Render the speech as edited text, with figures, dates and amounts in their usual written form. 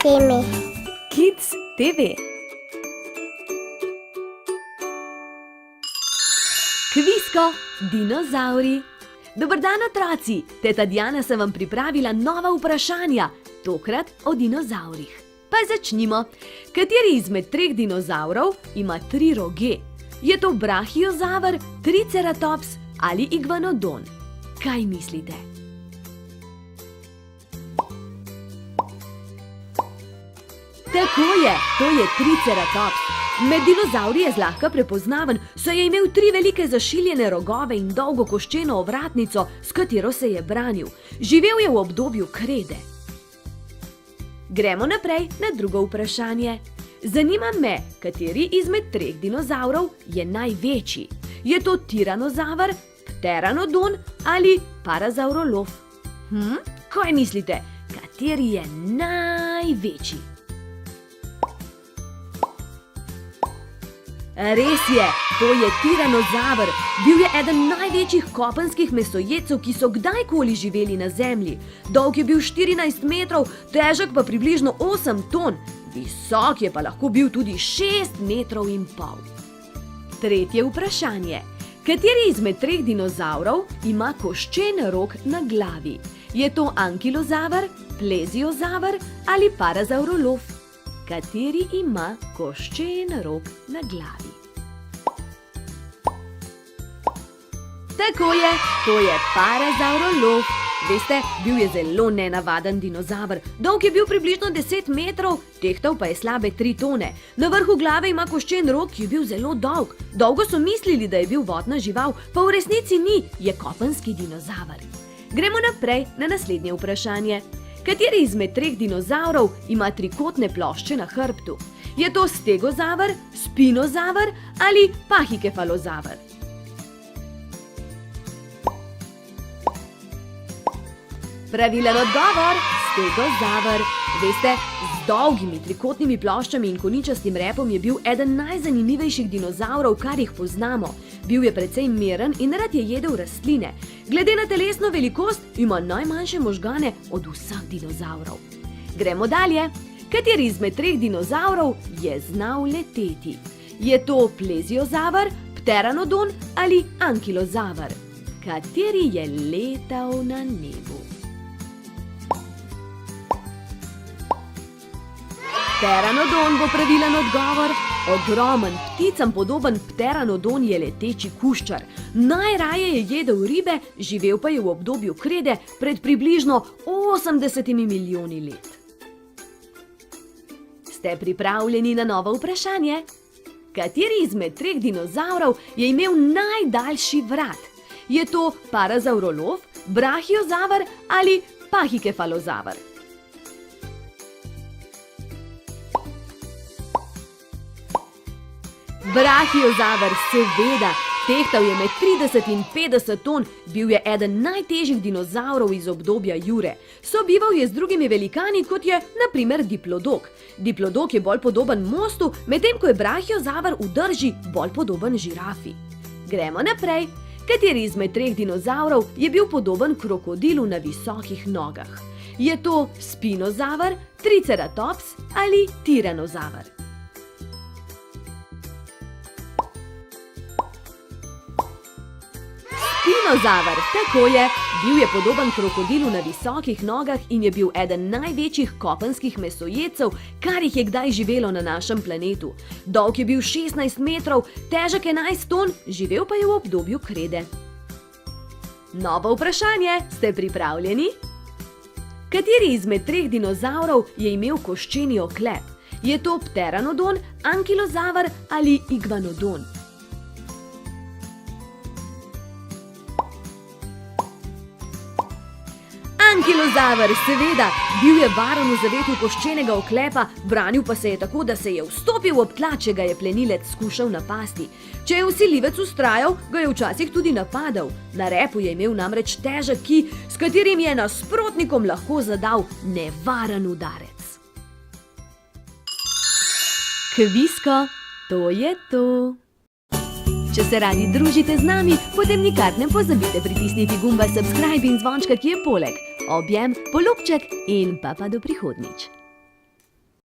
TV. Kids TV. Kvisko, dinozavri. Dober dan, otroci! Teta Diana sem vam pripravila nova vprašanja, tokrat o dinozavrih. Pa začnimo. Kateri izmed treh dinozavrov ima 3 roge? Je to brahiozaver, triceratops ali iguanodon? Kaj mislite? Tako je, to je triceratops. Med dinozavri je zlahka prepoznaven, saj je imel 3 velike zašiljene rogove in dolgo koščeno ovratnico, s katero se je branil. Živel je v obdobju krede. Gremo naprej na drugo vprašanje. Zanima me, kateri izmed 3 dinozavrov je največji. Je to tiranozaver, pteranodon ali parazaurolov? Kaj mislite, kateri je največji? Res je, to je tiranozaver. Bil je eden največjih kopenskih mesojedcev, ki so kdajkoli živeli na Zemlji. Dolg je bil 14 metrov, težek pa približno 8 ton. Visok je pa lahko bil tudi 6,5 metrov. Tretje vprašanje. Kateri izmed 3 dinozavrov ima koščen rog na glavi? Je to ankilozaver, pleziozaver ali parazaurolov? Kateri ima koščen rog na glavi? Tako je, to je parazaurolov. Veste, bil je zelo nenavaden dinozaver. Dolg je bil približno 10 metrov, tehtal pa je slabe 3 tone. Na vrhu glave ima koščen rog, ki je bil zelo dolg. Dolgo so mislili, da je bil vodna žival, pa v resnici ni, je kopenski dinozaver. Gremo naprej na naslednje vprašanje. Kateri izmed 3 dinozavrov ima trikotne plošče na hrbtu? Je to stegozaver, spinozaver ali pahikefalozaver? Pravilen odgovor, stegozaver. Veste, z dolgimi trikotnimi ploščami in koničastim repom je bil eden najzanimivejših dinozavrov, kar jih poznamo. Bil je precej miren in rad je jedel rastline. Glede na telesno velikost ima najmanjše možgane od vseh dinozavrov. Gremo dalje. Kateri izmed 3 dinozavrov je znal leteti? Je to pleziozaver, pteranodon ali ankilozaver? Kateri je letal na nebu? Pteranodon bo pravilen odgovor. Ogromen, pticam podoben pteranodon je leteči kuščar. Najraje je jedel ribe, živel pa je v obdobju krede pred približno 80 milijoni let. Ste pripravljeni na novo vprašanje? Kateri izmed 3 dinozavrov je imel najdaljši vrat? Je to parazaurolov, brahiozaver ali pahikefalozaver? Brahiozaver, seveda. Tehtal je med 30 in 50 ton, bil je eden najtežjih dinozavrov iz obdobja Jure. Sobival je z drugimi velikani, kot je na primer diplodok. Diplodok je bolj podoben mostu, medtem ko je brahiozaver v drži bolj podoben žirafi. Gremo naprej. Kateri izmed 3 dinozavrov je bil podoben krokodilu na visokih nogah? Je to spinozaver, triceratops ali tiranozaver? Spinozaver, tako je. Bil je podoben krokodilu na visokih nogah in je bil eden največjih kopenskih mesojedcev, kar jih je kdaj živelo na našem planetu. Dolg je bil 16 metrov, težek 11 ton, živel pa je v obdobju krede. Novo vprašanje, ste pripravljeni? Kateri izmed 3 dinozavrov je imel koščeni oklep? Je to pteranodon, ankilozaver ali iguanodon? Ankilozaver, seveda. Bil je varen v zavetju koščenega oklepa, branil pa se je tako, da se je vstopil ob tla, če ga je plenilec skušal napasti. Če je vsiljivec vztrajal, ga je včasih tudi napadal. Na repu je imel namreč težek kij, s katerim je nasprotnikom lahko zadal nevaren udarec. Kvisko, to je to. Če se radi družite z nami, potem nikar ne pozabite pritisniti gumba subscribe in zvončka, ki je poleg. Objem, poljubček in pa do prihodnjič.